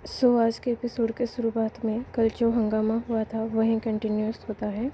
आज के एपिसोड के शुरुआत में कल जो हंगामा हुआ था वहीं कंटिन्यूस होता है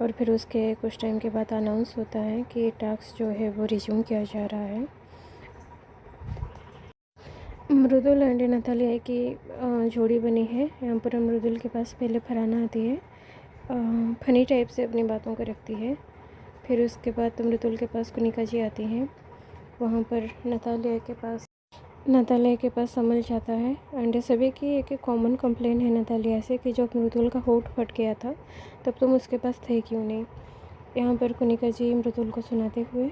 और फिर उसके कुछ टाइम के बाद अनाउंस होता है कि टास्क जो है वो रिज्यूम किया जा रहा है। मृदुल एंड नतालिया की जोड़ी बनी है। यहाँ पर मृदुल के पास पहले फरहाना आती है, फनी टाइप से अपनी बातों को रखती है। फिर उसके बाद मृदुल के पास कुनिका जी आती हैं। वहाँ पर नतालिया के पास अमल जाता है एंड सभी की एक कॉमन कंप्लेन है नतालिया से कि जब मृदुल का होठ फट गया था तब तुम उसके पास थे क्यों नहीं। यहाँ पर कुनिका जी मृदुल को सुनाते हुए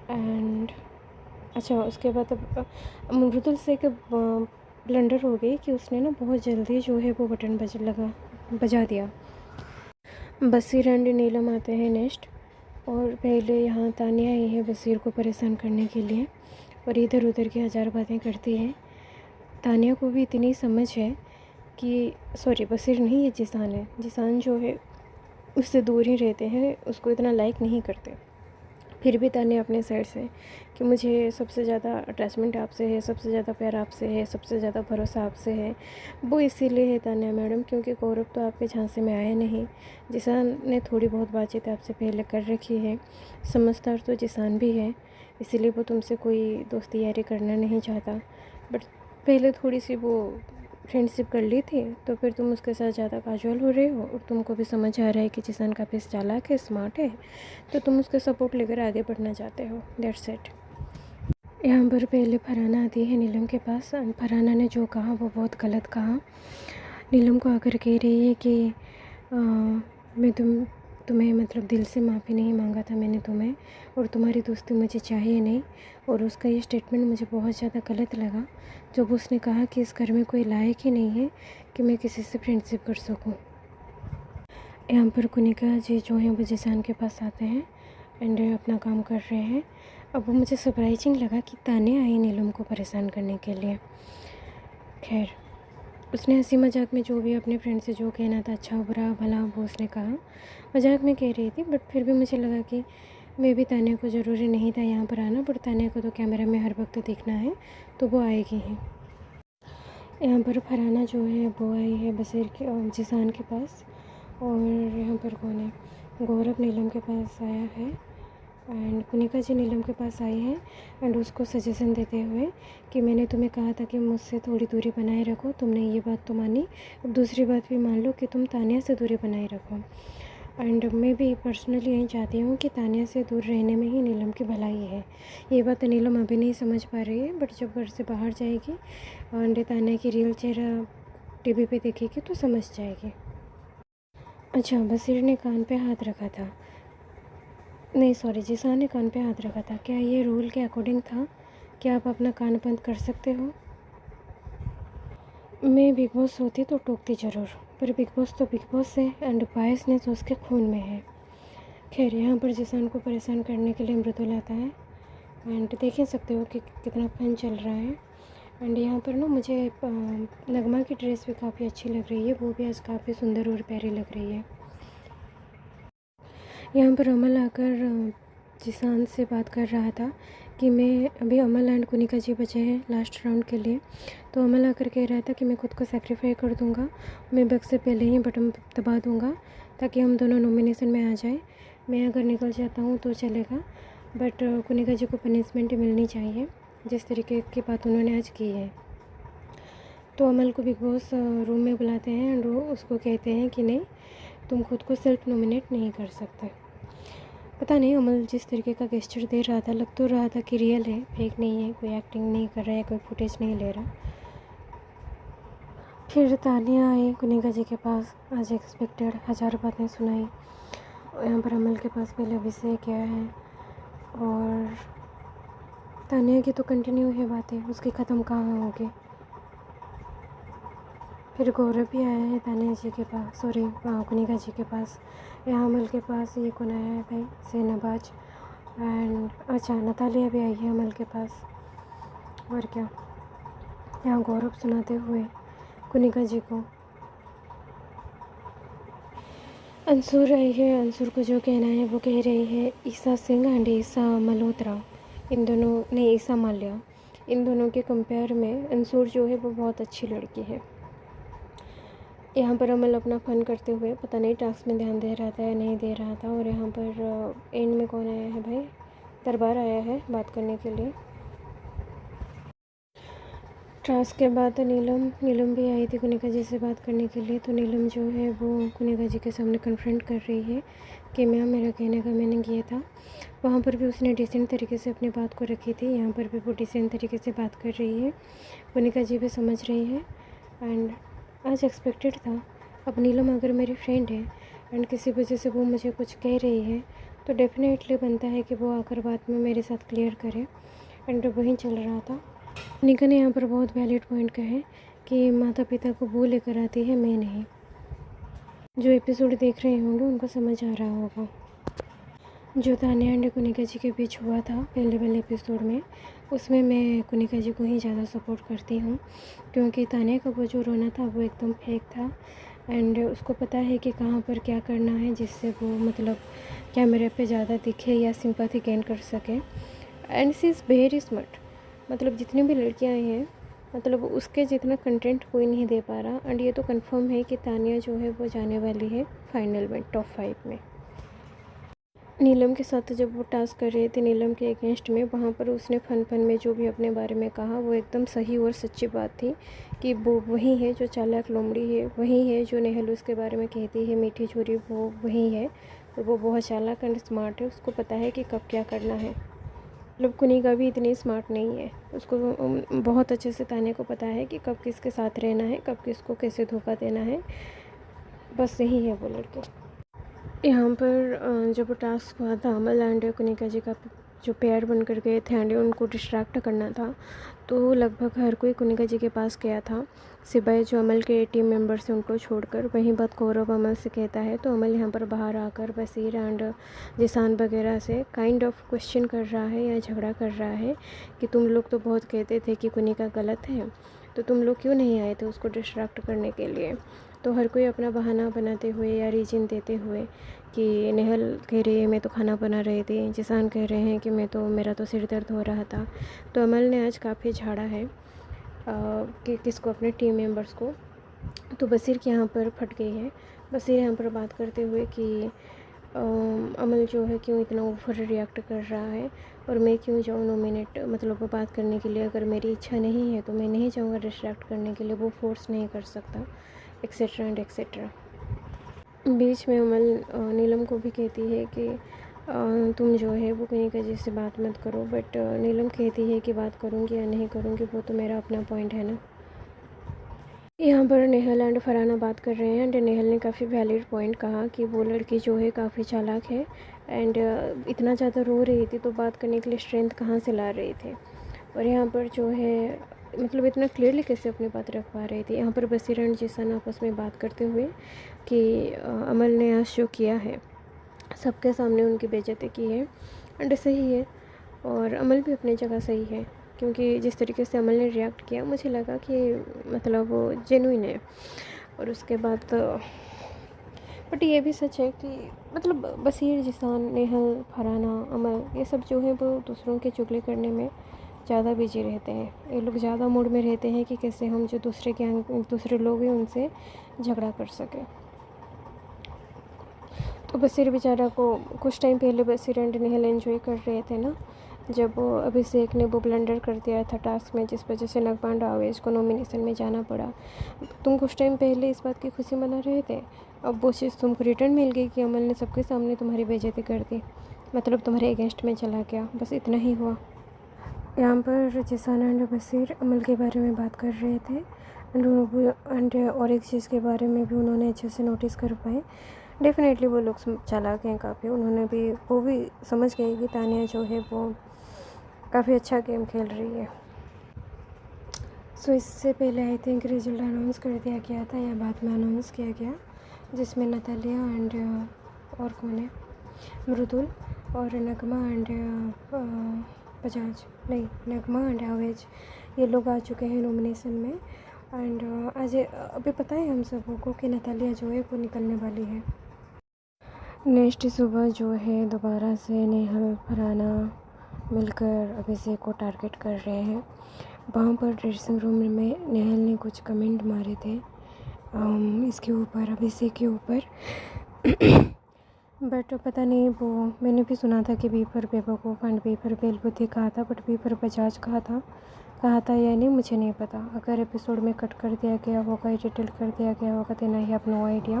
एंड उसके बाद अब मृदुल से एक ब्लंडर हो गई कि उसने ना बहुत जल्दी जो है वो बटन बजा दिया। बसीर एंड नीलम आते हैं नेक्स्ट और पहले यहाँ तानिया आई है बसीर को परेशान करने के लिए और इधर उधर की हज़ार बातें करती है। तानिया को भी इतनी समझ है कि बसीर नहीं, ये जिसान है। जिसान जो है उससे दूर ही रहते हैं, उसको इतना लाइक नहीं करते। फिर भी तानिया अपने साइड से कि मुझे सबसे ज़्यादा अटैचमेंट आपसे है, सबसे ज़्यादा प्यार आपसे है, सबसे ज़्यादा भरोसा आपसे है। वो इसीलिए है तानिया मैडम क्योंकि गौरव तो आपके झांसे में आया नहीं। जिसान ने थोड़ी बहुत बातचीत आपसे पहले कर रखी है, समझदार तो जिसान भी है, इसीलिए वो तुमसे कोई दोस्ती यारी करना नहीं चाहता। बट पहले थोड़ी सी वो फ्रेंडशिप कर ली थी तो फिर तुम उसके साथ ज़्यादा काजुअल हो रहे हो और तुमको भी समझ आ रहा है कि जिसान काफ़ी चालाक है, स्मार्ट है, तो तुम उसके सपोर्ट लेकर आगे बढ़ना चाहते हो। That's it. यहाँ पर पहले फरहाना आती है नीलम के पास। फरहाना ने जो कहा वो बहुत गलत कहा। नीलम को आकर कह रही है कि मैं तुम्हें मतलब दिल से माफ़ी नहीं मांगा था मैंने तुम्हें, और तुम्हारी दोस्ती मुझे चाहिए नहीं। और उसका ये स्टेटमेंट मुझे बहुत ज़्यादा गलत लगा जब उसने कहा कि इस घर में कोई लायक ही नहीं है कि मैं किसी से फ्रेंडशिप कर सकूं। यहाँ पर कुनिका जी जो हैं वो जिसान के पास आते हैं एंड अपना काम कर रहे हैं। अब वो मुझे सरप्राइजिंग लगा कि तानिया आई नीलम को परेशान करने के लिए। खैर, उसने हंसी मजाक में जो भी अपने फ्रेंड से जो कहना था, अच्छा बुरा भला, वो उसने कहा, मजाक में कह रही थी। बट फिर भी मुझे लगा कि मे भी तानिया को ज़रूरी नहीं था यहाँ पर आना, बट तानिया को तो कैमरा में हर वक्त दिखना है तो वो आएगी ही। यहाँ पर फरहाना जो है वो आई है बसीर के जिसान के पास और यहाँ पर कौन है, गौरव नीलम के पास आया है एंड कुनिका जी नीलम के पास आई हैं एंड उसको सजेशन देते हुए कि मैंने तुम्हें कहा था कि मुझसे थोड़ी दूरी बनाए रखो, तुमने ये बात तो मानी, अब दूसरी बात भी मान लो कि तुम तानिया से दूरी बनाए रखो। एंड मैं भी पर्सनली यही चाहती हूँ कि तानिया से दूर रहने में ही नीलम की भलाई है। ये बात नीलम अभी नहीं समझ पा रही है, बट जब घर से बाहर जाएगी एंड तानिया की रियल चेहरा टीवी पे देखेगी तो समझ जाएगी। अच्छा, बसीर ने कान पे हाथ रखा था, नहीं जिसान ने कान पे हाथ रखा था। क्या ये रूल के अकॉर्डिंग था कि आप अपना कान बंद कर सकते हो? मैं बिग बॉस होती तो टोकती ज़रूर, पर बिग बॉस तो बिग बॉस है एंड बायसनेस उसके खून में है। खैर, यहाँ पर जिसान को परेशान करने के लिए मृदुल आता है एंड देख ही सकते हो कि कितना फन चल रहा है। एंड यहाँ पर ना मुझे नगमा की ड्रेस भी काफ़ी अच्छी लग रही है, वो भी आज काफ़ी सुंदर और प्यारी लग रही है। यहाँ पर अमल आकर जिसान से बात कर रहा था कि मैं अभी अमल एंड कुनिका जी बचे हैं लास्ट राउंड के लिए, तो अमल आकर कह रहा था कि मैं खुद को सेक्रीफाई कर दूंगा, मैं बग से पहले ही बटन दबा दूंगा ताकि हम दोनों नॉमिनेशन में आ जाए। मैं अगर निकल जाता हूँ तो चलेगा, बट कुनिका जी को पनिशमेंट मिलनी चाहिए जिस तरीके की बात उन्होंने आज की है। तो अमल को बिग बॉस रूम में बुलाते हैं एंड वो उसको कहते हैं कि नहीं, तुम खुद को सेल्फ नॉमिनेट नहीं कर सकते। पता नहीं अमल जिस तरीके का गेस्चर दे रहा था, लग तो रहा था कि रियल है, फेक नहीं है, कोई एक्टिंग नहीं कर रहा है, कोई फुटेज नहीं ले रहा। फिर तानिया आई कुनिका जी के पास, आज एक्सपेक्टेड हज़ार बातें सुनाई। यहाँ पर अमल के पास पहले अभिषेक गया है और तानिया की तो कंटिन्यू है बातें, उसकी ख़त्म कहाँ होगी। फिर गौरव भी आया है तानिया जी के पास, कुनिका जी के पास। यहाँ अमल के पास ये कौन आया है भाई, सेनाबाज एंड अच्छा नतालिया भी आई है अमल के पास। और क्या, यहाँ गौरव सुनाते हुए कुनिका जी को। अंसुर आई है, अंसुर को जो कहना है वो कह रही है। ईसा सिंह एंड ईसा मल्होत्रा, इन दोनों ने ईसा माल्या, इन दोनों के कंपेयर में अंशुर जो है वो बहुत अच्छी लड़की है। यहाँ पर अमल अपना फ़न करते हुए पता नहीं टास्क में ध्यान दे रहा था या नहीं दे रहा था। और यहाँ पर एंड में कौन आया है भाई, दरबार आया है बात करने के लिए। टास्क के बाद नीलम भी आई थी कुनिका जी से बात करने के लिए। तो नीलम जो है वो कुनिका जी के सामने कन्फ्रंट कर रही है कि मैम मेरा कहने का मीनिंग ये था। वहाँ पर भी उसने डिसेंट तरीके से अपनी बात को रखी थी, यहाँ पर भी वो डिसेंट तरीके से बात कर रही है। कुनिका जी भी समझ रही है एंड आज एक्सपेक्टेड था। अब नीलम अगर मेरी फ्रेंड है एंड किसी वजह से वो मुझे कुछ कह रही है तो डेफिनेटली बनता है कि वो आकर बात में मेरे साथ क्लियर करे। एंड वहीं चल रहा था। निका ने यहाँ पर बहुत वैलिड पॉइंट कहा है कि माता पिता को वो लेकर आती है, मैं नहीं। जो एपिसोड देख रहे होंगे उनको समझ आ रहा होगा। जो तान्या एंड कुनिका जी के बीच हुआ था पहले वाले एपिसोड में, उसमें मैं कुनिका जी को ही ज़्यादा सपोर्ट करती हूँ, क्योंकि तान्या का वो जो रोना था वो एकदम फेक था। एंड उसको पता है कि कहाँ पर क्या करना है जिससे वो मतलब कैमरे पे ज़्यादा दिखे या सिंपैथी गेन कर सके। And she is very smart. मतलब जितनी भी लड़कियां आई हैं मतलब उसके जितना कंटेंट कोई नहीं दे पा रहा। एंड ये तो कंफर्म है कि तानिया जो है वो जाने वाली है फाइनल में, टॉप 5 में। नीलम के साथ जब वो टास्क कर रहे थे नीलम के अगेंस्ट में, वहाँ पर उसने फन में जो भी अपने बारे में कहा वो एकदम सही और सच्ची बात थी कि वो वही है जो चालाक लोमड़ी है, वही है जो नेहल उसके बारे में कहती है मीठी छुरी, वो वही है। तो वो बहुत चालाक एंड स्मार्ट है, उसको पता है कि कब क्या करना है। मतलब कुनिका भी इतनी स्मार्ट नहीं है, उसको बहुत अच्छे से ताने को पता है कि कब किसके साथ रहना है, कब किसको कैसे धोखा देना है। बस यही है वो लड़के। यहाँ पर जब टास्क हुआ था अमल एंड कुनिका जी का जो पेयर बन कर गए थे एंड उनको डिस्ट्रैक्ट करना था, तो लगभग हर कोई कुनिका जी के पास गया था सिवाय जो अमल के टीम मेंबर्स हैं उनको छोड़कर। वहीं बात गौरव अमल से कहता है तो अमल यहाँ पर बाहर आकर बसीर एंड जिसान वगैरह से काइंड ऑफ क्वेश्चन कर रहा है या झगड़ा कर रहा है कि तुम लोग तो बहुत कहते थे कि कुनिका गलत है, तो तुम लोग क्यों नहीं आए थे उसको डिस्ट्रैक्ट करने के लिए। तो हर कोई अपना बहाना बनाते हुए या रीजन देते हुए कि नेहल कह रही है मैं तो खाना बना रही थी, जिसान कह रहे हैं कि मेरा तो सिर दर्द हो रहा था। तो अमल ने आज काफ़ी झाड़ा है कि किसको, अपने टीम मेंबर्स को। तो बसीर के यहाँ पर फट गई है। बसीर यहाँ पर बात करते हुए कि अमल जो है क्यों इतना ओवर रिएक्ट कर रहा है और मैं क्यों जाऊँ नॉमिनेट मतलब बात करने के लिए। अगर मेरी इच्छा नहीं है तो मैं नहीं जाऊँगा डिस्ट्रैक्ट करने के लिए, वो फोर्स नहीं कर सकता, एक्सेट्रा एंड एक्सेट्रा। बीच में अमल नीलम को भी कहती है कि तुम जो है वो कुनिका जी से बात मत करो, बट नीलम कहती है कि बात करूँगी या नहीं करूँगी वो तो मेरा अपना पॉइंट है ना। यहाँ पर नेहल एंड फरहाना बात कर रहे हैं एंड नेहल ने काफ़ी वैलिड पॉइंट कहा कि वो लड़की जो है काफ़ी चालाक है एंड इतना ज़्यादा रो रही थी तो बात करने के लिए स्ट्रेंथ कहाँ से ला रही थी। और यहाँ पर जो है मतलब इतना क्लियरली कैसे अपनी बात रख पा रही थी। यहाँ पर बसीर एंड जिसान आपस में बात करते हुए कि अमल ने आज जो किया है सबके सामने उनकी बेइज्जती की है एंड सही है। और अमल भी अपनी जगह सही है, क्योंकि जिस तरीके से अमल ने रिएक्ट किया मुझे लगा कि मतलब वो जेन्युइन है। और उसके बाद बट ये भी सच है कि मतलब बसीर जिसान नेहल फरहाना अमल ये सब जो है वो दूसरों के चुगली करने में ज़्यादा बिजी रहते हैं। ये लोग ज़्यादा मूड में रहते हैं कि कैसे हम जो दूसरे लोग हैं उनसे झगड़ा कर सकें। तो बसीर बेचारा को कुछ टाइम पहले बसीर एंड नेहल एंजॉय कर रहे थे ना, जब अभिषेक ने वो ब्लंडर कर दिया था टास्क में जिस वजह से नगपांडा आवेश को नॉमिनेशन में जाना पड़ा। तुम कुछ टाइम पहले इस बात की खुशी मना रहे थे, अब वो चीज़ तुमको रिटर्न मिल गई कि अमल ने सबके सामने तुम्हारी बेइज्जती कर दी, मतलब तुम्हारे अगेंस्ट में चला गया, बस इतना ही हुआ। यहाँ पर जिसान एंड बसीर अमल के बारे में बात कर रहे थे एंड और एक चीज़ के बारे में भी उन्होंने अच्छे से नोटिस कर पाए। डेफिनेटली वो लोग चालाक हैं काफ़ी, उन्होंने भी वो भी समझ गए कि तानिया जो है वो काफ़ी अच्छा गेम खेल रही है। सो इससे पहले आई थिंक रिजल्ट अनाउंस कर दिया गया था या बाद में अनाउंस किया गया, जिसमें नतालिया एंड और कौन है, मृदुल और नगमा एंड बजाज नहीं, नगमा एंड आवेज, ये लोग आ चुके हैं नॉमिनेशन में। एंड आज अभी पता है हम सबों को कि नतालिया जो है वो निकलने वाली है। नेक्स्ट सुबह जो है दोबारा से नेहल फरहाना मिलकर अभिषेक को टारगेट कर रहे हैं। वहाँ पर ड्रेसिंग रूम में नेहल ने कुछ कमेंट मारे थे इसके ऊपर, अभिषेक के ऊपर। बट पता नहीं, वो मैंने भी सुना था कि बी फॉर बेवकूफ़ एंड बी फॉर बेलबुद्धि कहा था, बट बी फॉर बजाज कहा था या नहीं मुझे नहीं पता। अगर एपिसोड में कट कर दिया गया होगा, एडिटेड कर दिया गया होगा तो आई हैव नो आइडिया,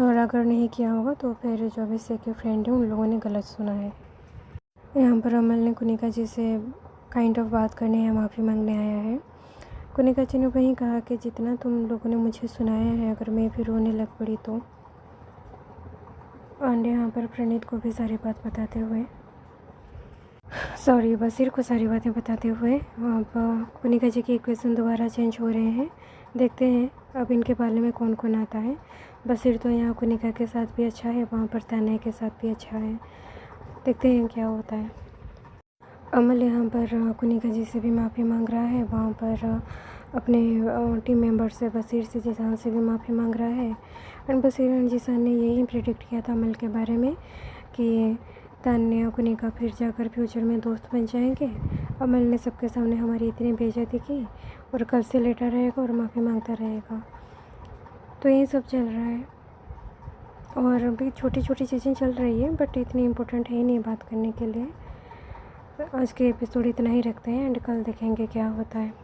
और अगर नहीं किया होगा तो फिर जो अभिषेक के फ्रेंड हैं उन लोगों ने गलत सुना है। यहाँ पर अमल ने कुनिका जी से काइंड ऑफ बात करने या माफ़ी मांगने आया है। कुनिका जी ने वहीं कहा कि जितना तुम लोगों ने मुझे सुनाया है, अगर मैं भी रोने लग पड़ी तो। और यहाँ पर प्रणीत को भी सारी बात बताते हुए, सॉरी बसीर को सारी बातें बताते हुए अब कुनिका जी के इक्वेशन दोबारा चेंज हो रहे हैं। देखते हैं अब इनके बारे में कौन कौन आता है। बसीर तो यहाँ कुनिका के साथ भी अच्छा है, वहाँ पर तान्या के साथ भी अच्छा है। देखते हैं क्या होता है। अमल यहाँ पर कुनिका जी से भी माफ़ी मांग रहा है, वहाँ पर अपने टीम मेंबर से बसीर से, जीसान से भी माफ़ी मांग रहा है। एंड बसीर एंड जीसान ने यही प्रेडिक्ट किया था अमल के बारे में कि तान्या कुनिका फिर जाकर फ्यूचर में दोस्त बन जाएंगे। अमल ने सबके सामने हमारी इतनी बेइज्जती की और कल से लेटा रहेगा और माफ़ी मांगता रहेगा। तो यही सब चल रहा है और भी छोटी छोटी चीज़ें चल रही है, बट इतनी इम्पोर्टेंट है ही नहीं बात करने के लिए। आज के एपिसोड इतना ही रखते हैं एंड कल देखेंगे क्या होता है।